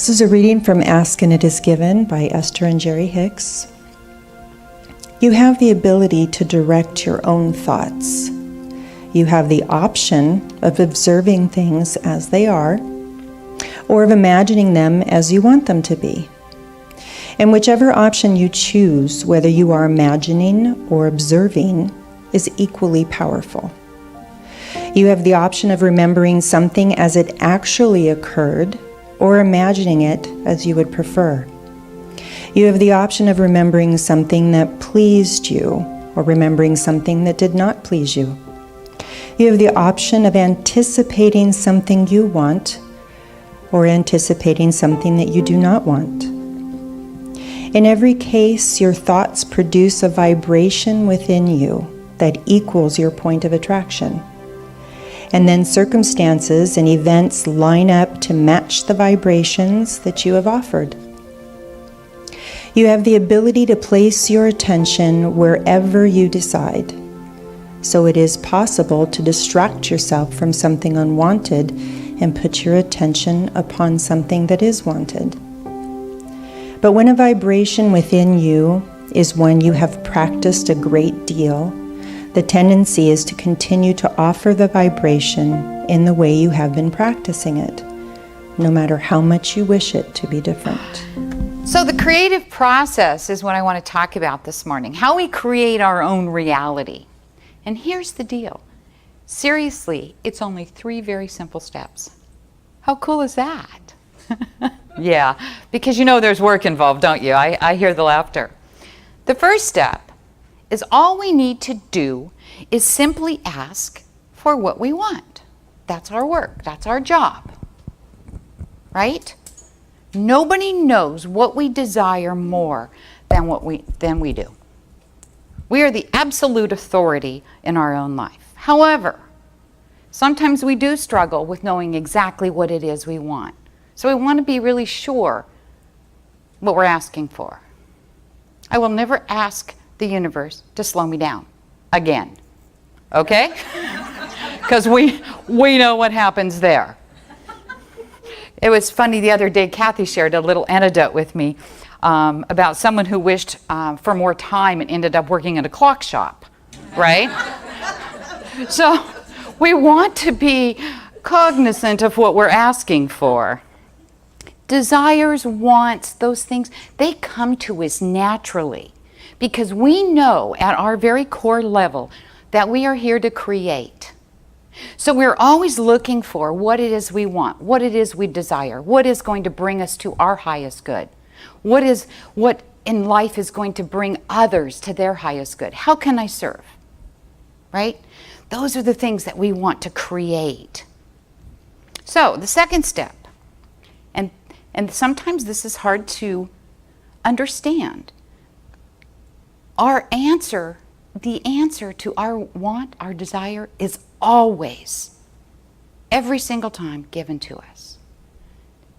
This is a reading from Ask and It Is Given by Esther and Jerry Hicks. You have the ability to direct your own thoughts. You have the option of observing things as they are, or of imagining them as you want them to be. And whichever option you choose, whether you are imagining or observing, is equally powerful. You have the option of remembering something as it actually occurred, or imagining it as you would prefer. You have the option of remembering something that pleased you, or remembering something that did not please you. You have the option of anticipating something you want, or anticipating something that you do not want. In every case, your thoughts produce a vibration within you that equals your point of attraction. And then circumstances and events line up to match the vibrations that you have offered. You have the ability to place your attention wherever you decide. So it is possible to distract yourself from something unwanted and put your attention upon something that is wanted. But when a vibration within you is one you have practiced a great deal, the tendency is to continue to offer the vibration in the way you have been practicing it, no matter how much you wish it to be different. So the creative process is what I want to talk about this morning, how we create our own reality. And here's the deal. Seriously, it's only 3 very simple steps. How cool is that? Yeah, because you know there's work involved, don't you? I hear the laughter. The first step is all we need to do is simply ask for what we want. That's our work. That's our job. Right? Nobody knows what we desire more than we do. We are the absolute authority in our own life. However, sometimes we do struggle with knowing exactly what it is we want. So we want to be really sure what we're asking for. I will never ask the universe to slow me down again. Okay? Because we know what happens there. It was funny the other day, Kathy shared a little anecdote with me about someone who wished for more time and ended up working at a clock shop, right? So we want to be cognizant of what we're asking for. Desires, wants, those things, they come to us naturally because we know at our very core level that we are here to create. So we're always looking for what it is we want, what it is we desire, what is going to bring us to our highest good, what in life is going to bring others to their highest good. How can I serve? Right? Those are the things that we want to create. So the second step, and sometimes this is hard to understand. The answer to our want, our desire, is always, every single time, given to us.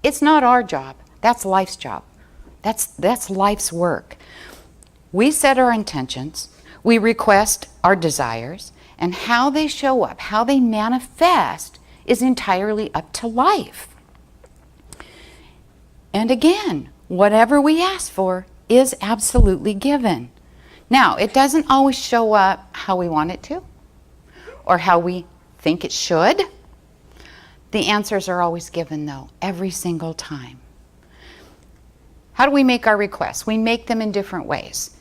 It's not our job. That's life's job. That's life's work. We set our intentions, we request our desires, and how they show up, how they manifest, is entirely up to life. And again, whatever we ask for is absolutely given. Now, it doesn't always show up how we want it to, or how we think it should. The answers are always given, though, every single time. How do we make our requests? We make them in different ways.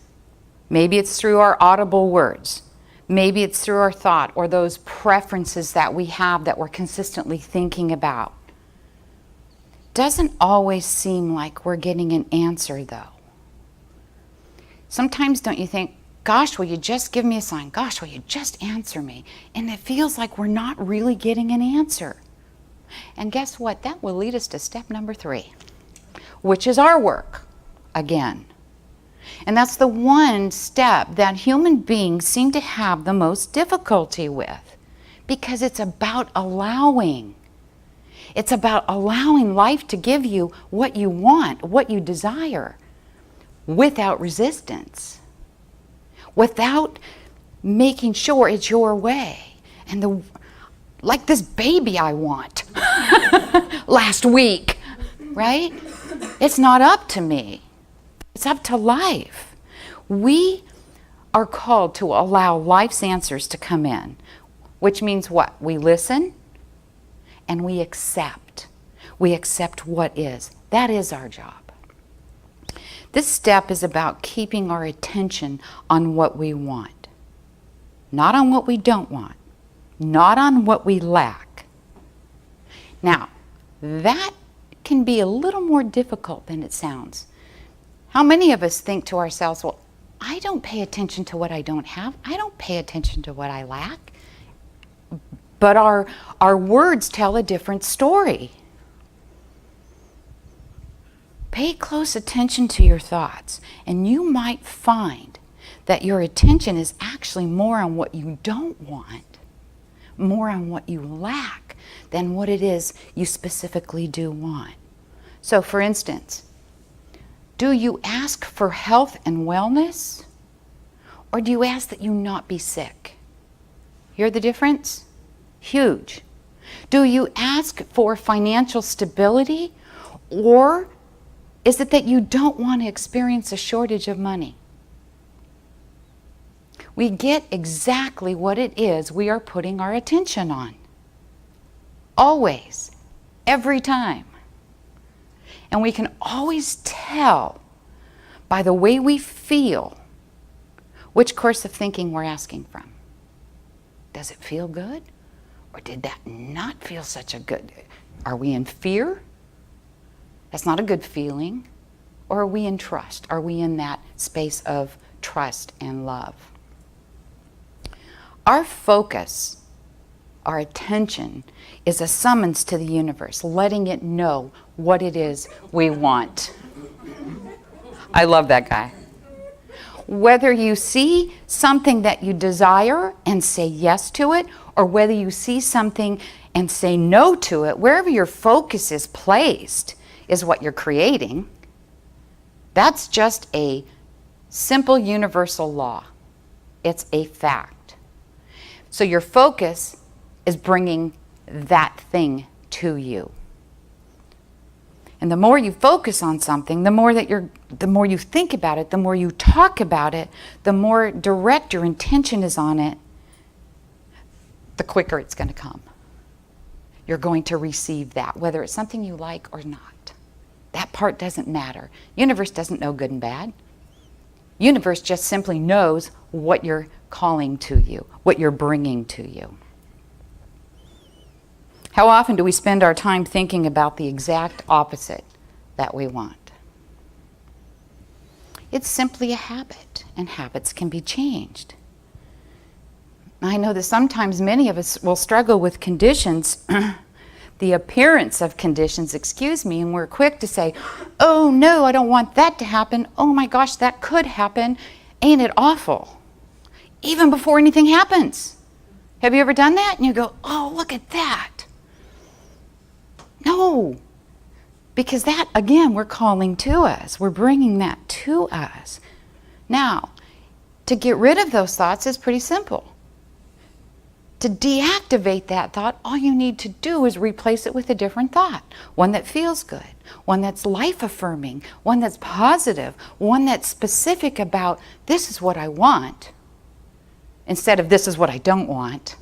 Maybe it's through our audible words. Maybe it's through our thought or those preferences that we have that we're consistently thinking about. Doesn't always seem like we're getting an answer, though. Sometimes don't you think, gosh, will you just give me a sign? Gosh, will you just answer me? And it feels like we're not really getting an answer. And guess what? That will lead us to step number 3, which is our work, again. And that's the one step that human beings seem to have the most difficulty with, because it's about allowing. It's about allowing life to give you what you want, what you desire, without resistance, without making sure it's your way. And like this baby I want last week, right? It's not up to me. It's up to life. We are called to allow life's answers to come in, which means what? We listen and we accept. We accept what is. That is our job. This step is about keeping our attention on what we want, not on what we don't want, not on what we lack. Now, that can be a little more difficult than it sounds. How many of us think to ourselves, well, I don't pay attention to what I don't have. I don't pay attention to what I lack. But our words tell a different story. Pay close attention to your thoughts, and you might find that your attention is actually more on what you don't want, more on what you lack, than what it is you specifically do want. So, for instance, do you ask for health and wellness, or do you ask that you not be sick? Hear the difference? Huge. Do you ask for financial stability, or is it that you don't want to experience a shortage of money? We get exactly what it is we are putting our attention on. Always. Every time. And we can always tell by the way we feel which course of thinking we're asking from. Does it feel good? Or did that not feel such a good? Are we in fear? That's not a good feeling. Or are we in trust? Are we in that space of trust and love? Our focus, our attention, is a summons to the universe, letting it know what it is we want. I love that guy. Whether you see something that you desire and say yes to it, or whether you see something and say no to it, wherever your focus is placed is what you're creating. That's just a simple universal law. It's a fact. So your focus is bringing that thing to you. And the more you focus on something, the more you think about it, the more you talk about it, the more direct your intention is on it, the quicker it's going to come. You're going to receive that, whether it's something you like or not. That part doesn't matter. Universe doesn't know good and bad. Universe just simply knows what you're calling to you, what you're bringing to you. How often do we spend our time thinking about the exact opposite that we want? It's simply a habit, and habits can be changed. I know that sometimes many of us will struggle with conditions, the appearance of conditions, and we're quick to say, oh no, I don't want that to happen. Oh my gosh, that could happen. Ain't it awful? Even before anything happens. Have you ever done that? And you go, oh, look at that. No, because that, again, we're calling to us. We're bringing that to us. Now, to get rid of those thoughts is pretty simple. To deactivate that thought, all you need to do is replace it with a different thought. One that feels good, one that's life-affirming, one that's positive, one that's specific about this is what I want, instead of this is what I don't want.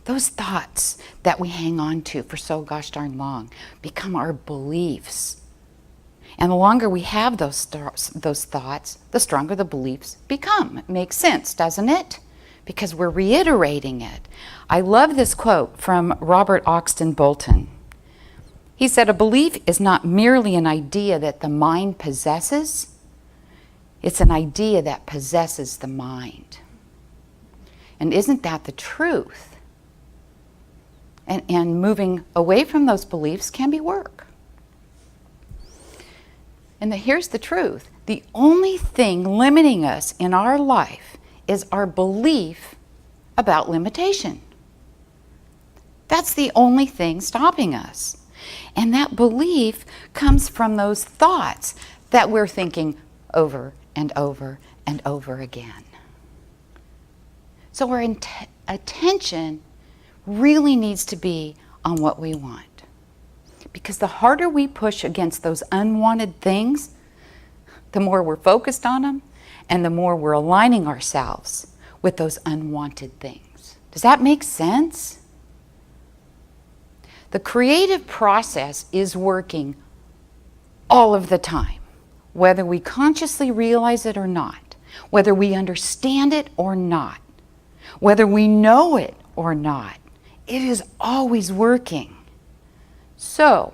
Those thoughts that we hang on to for so gosh darn long become our beliefs. And the longer we have those thoughts, the stronger the beliefs become. It makes sense, doesn't it? Because we're reiterating it. I love this quote from Robert Oxton Bolton. He said, a belief is not merely an idea that the mind possesses, it's an idea that possesses the mind. And isn't that the truth? And moving away from those beliefs can be work. And here's the truth. The only thing limiting us in our life is our belief about limitation. That's the only thing stopping us. And that belief comes from those thoughts that we're thinking over and over and over again. So our attention really needs to be on what we want. Because the harder we push against those unwanted things, the more we're focused on them, and the more we're aligning ourselves with those unwanted things. Does that make sense? The creative process is working all of the time, whether we consciously realize it or not, whether we understand it or not, whether we know it or not. It is always working. So,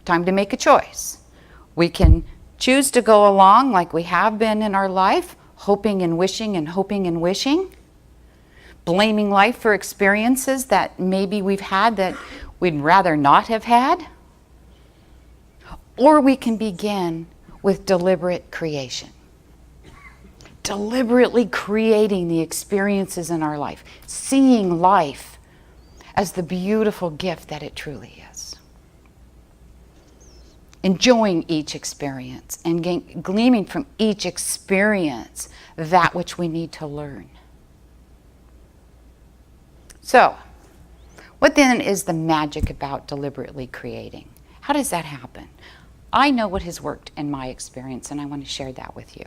time to make a choice. We can choose to go along like we have been in our life, hoping and wishing and hoping and wishing, blaming life for experiences that maybe we've had that we'd rather not have had. Or we can begin with deliberate creation. Deliberately creating the experiences in our life, seeing life as the beautiful gift that it truly is. Enjoying each experience and gleaming from each experience that which we need to learn. So, what then is the magic about deliberately creating? How does that happen? I know what has worked in my experience, and I want to share that with you.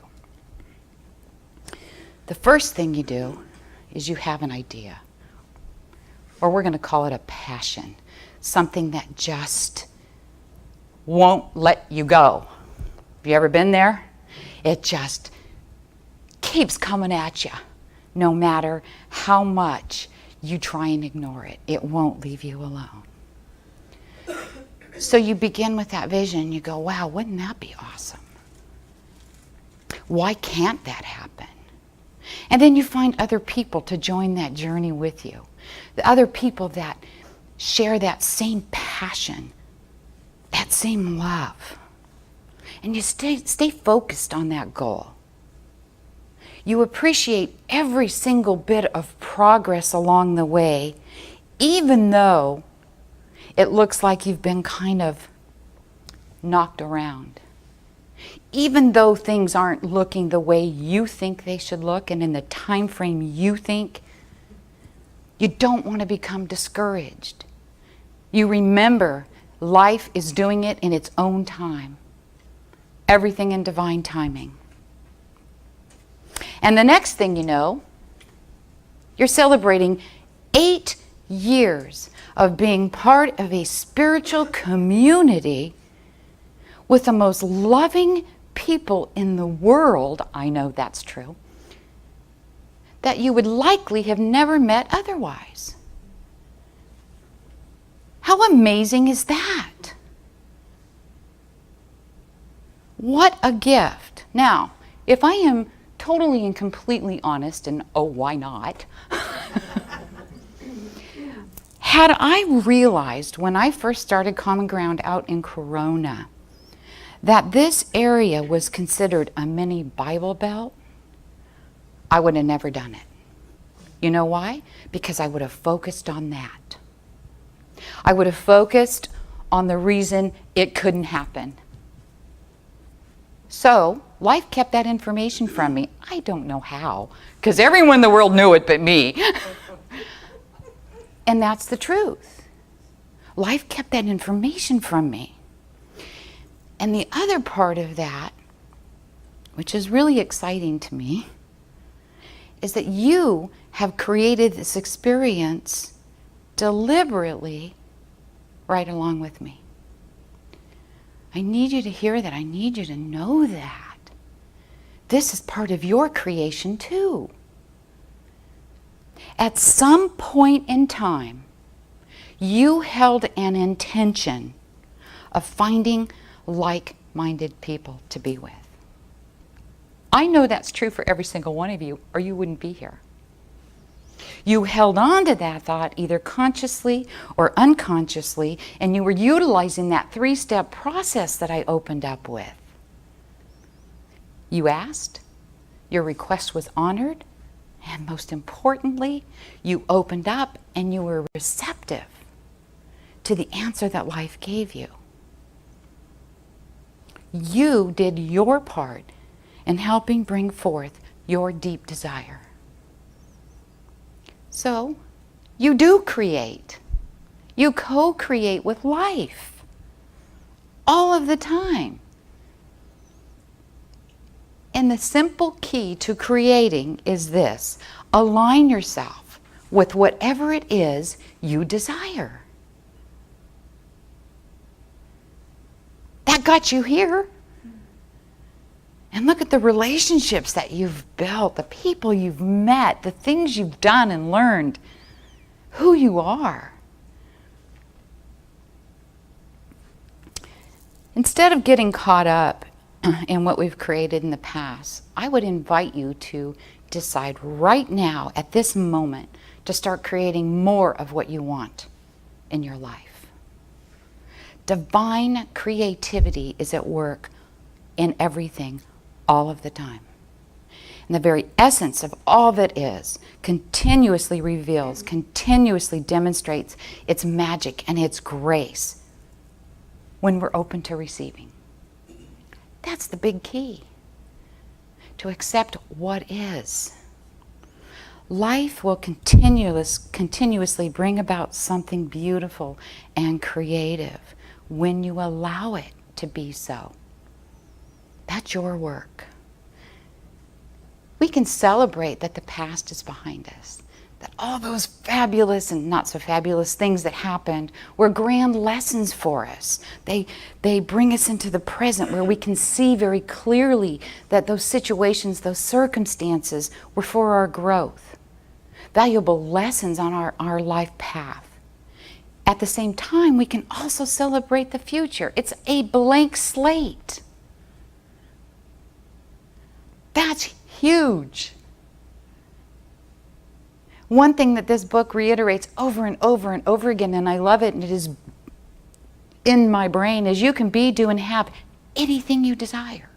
The first thing you do is you have an idea, or we're going to call it a passion, something that just won't let you go. Have you ever been there? It just keeps coming at you, no matter how much you try and ignore it. It won't leave you alone. So you begin with that vision. You go, wow, wouldn't that be awesome? Why can't that happen? And then you find other people to join that journey with you. The other people that share that same passion, that same love. And you stay focused on that goal. You appreciate every single bit of progress along the way, even though it looks like you've been kind of knocked around. Even though things aren't looking the way you think they should look and in the time frame you think, you don't want to become discouraged. You remember life is doing it in its own time. Everything in divine timing. And the next thing you know, you're celebrating 8 years of being part of a spiritual community with the most loving people in the world, I know that's true, that you would likely have never met otherwise. How amazing is that? What a gift. Now, if I am totally and completely honest, and oh, why not? Had I realized when I first started Common Ground out in Corona that this area was considered a mini Bible Belt, I would have never done it. You know why? Because I would have focused on that. I would have focused on the reason it couldn't happen. So, life kept that information from me. I don't know how, because everyone in the world knew it but me. And that's the truth. Life kept that information from me. And the other part of that, which is really exciting to me, is that you have created this experience deliberately right along with me. I need you to hear that. I need you to know that. This is part of your creation too. At some point in time, you held an intention of finding like-minded people to be with. I know that's true for every single one of you, or you wouldn't be here. You held on to that thought either consciously or unconsciously, and you were utilizing that 3-step process that I opened up with. You asked, your request was honored, and most importantly, you opened up and you were receptive to the answer that life gave you. You did your part in helping bring forth your deep desire. So, you do create. You co-create with life all of the time. And the simple key to creating is this: align yourself with whatever it is you desire. That got you here. And look at the relationships that you've built, the people you've met, the things you've done and learned, who you are. Instead of getting caught up in what we've created in the past, I would invite you to decide right now, at this moment, to start creating more of what you want in your life. Divine creativity is at work in everything, all of the time. And the very essence of all that is continuously reveals, continuously demonstrates its magic and its grace when we're open to receiving. That's the big key. To accept what is. Life will continuously bring about something beautiful and creative when you allow it to be so. That's your work. We can celebrate that the past is behind us, that all those fabulous and not so fabulous things that happened were grand lessons for us. They bring us into the present where we can see very clearly that those situations, those circumstances were for our growth. Valuable lessons on our life path. At the same time, we can also celebrate the future. It's a blank slate. That's huge. One thing that this book reiterates over and over and over again, and I love it, and it is in my brain, is you can be, do, and have anything you desire.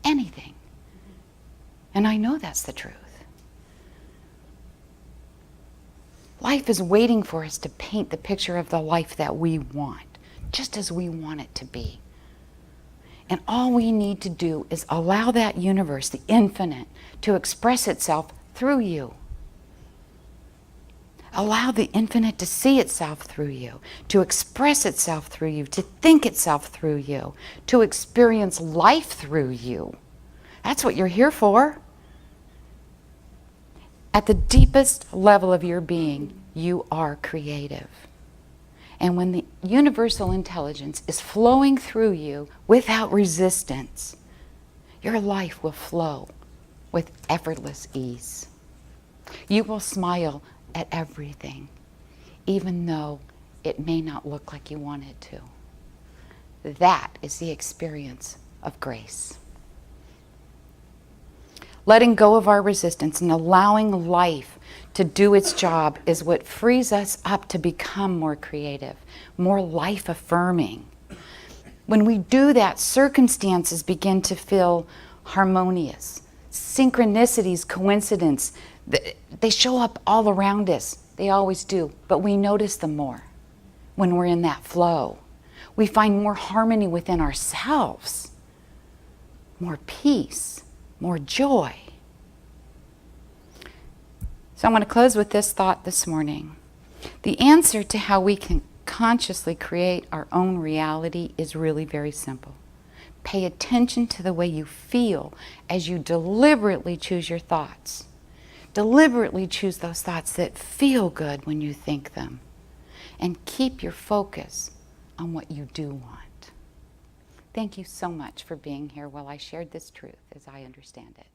Anything. And I know that's the truth. Life is waiting for us to paint the picture of the life that we want, just as we want it to be. And all we need to do is allow that universe, the infinite, to express itself through you. Allow the infinite to see itself through you, to express itself through you, to think itself through you, to experience life through you. That's what you're here for. At the deepest level of your being, you are creative. And when the universal intelligence is flowing through you without resistance, your life will flow with effortless ease. You will smile at everything, even though it may not look like you want it to. That is the experience of grace. Letting go of our resistance and allowing life to do its job is what frees us up to become more creative, more life-affirming. When we do that, circumstances begin to feel harmonious. Synchronicities, coincidence, they show up all around us. They always do, but we notice them more when we're in that flow. We find more harmony within ourselves, more peace, more joy. So I want to close with this thought this morning. The answer to how we can consciously create our own reality is really very simple. Pay attention to the way you feel as you deliberately choose your thoughts. Deliberately choose those thoughts that feel good when you think them. And keep your focus on what you do want. Thank you so much for being here while I shared this truth as I understand it.